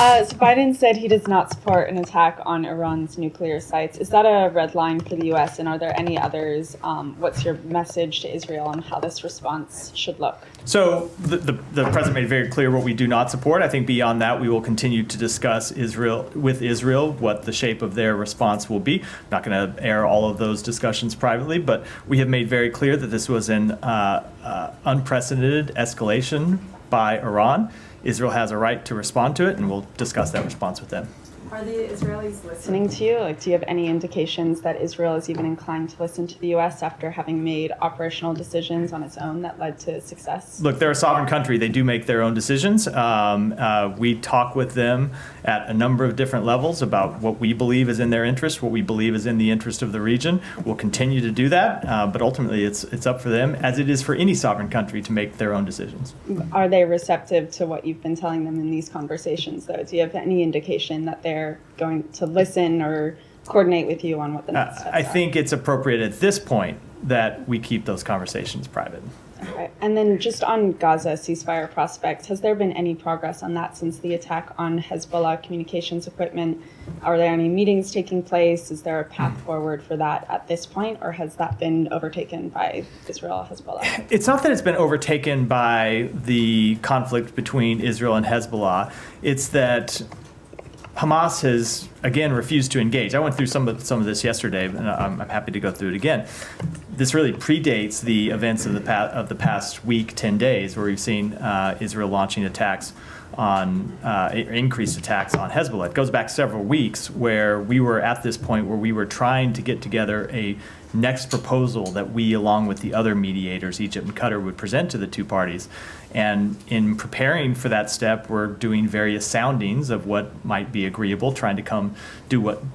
So Biden said he does not support an attack on Iran's nuclear sites. Is that a red line for the U.S., and are there any others? What's your message to Israel on how this response should look? So the president made very clear what we do not support. I think beyond that, we will continue to discuss with Israel what the shape of their response will be. I'm not going to air all of those discussions privately, but we have made very clear that this was an unprecedented escalation by Iran. Israel has a right to respond to it, and we'll discuss that response with them. Are the Israelis listening to you? Like, do you have any indications that Israel is even inclined to listen to the U.S. after having made operational decisions on its own that led to success? Look, they're a sovereign country. They do make their own decisions. We talk with them at a number of different levels about what we believe is in their interest, what we believe is in the interest of the region. We'll continue to do that, but ultimately it's up for them, as it is for any sovereign country, to make their own decisions. Are they receptive to what you've been telling them in these conversations, though? Do you have any indication that they're going to listen or coordinate with you on what the next steps are? I think it's appropriate at this point that we keep those conversations private. Okay. And then just on Gaza ceasefire prospects, has there been any progress on that since the attack on Hezbollah communications equipment? Are there any meetings taking place? Is there a path forward for that at this point, or has that been overtaken by Israel Hezbollah? It's not that it's been overtaken by the conflict between Israel and Hezbollah. It's that Hamas has, again, refused to engage. I went through some of this yesterday, and I'm happy to go through it again. This really predates the events of the past week, 10 days, where we've seen Israel launching attacks on increased attacks on Hezbollah. It goes back several weeks where we were at this point where we were trying to get together a next proposal that we, along with the other mediators, Egypt and Qatar, would present to the two parties. And in preparing for that step, we're doing various soundings of what might be agreeable, trying to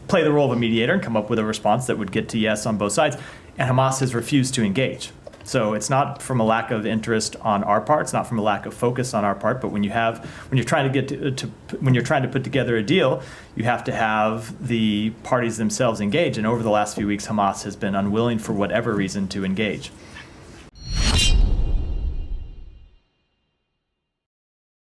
play the role of a mediator and come up with a response that would get to yes on both sides. And Hamas has refused to engage. So it's not from a lack of interest on our part. It's not from a lack of focus on our part. But when you're trying to put together a deal, you have to have the parties themselves engage. And over the last few weeks, Hamas has been unwilling, for whatever reason, to engage.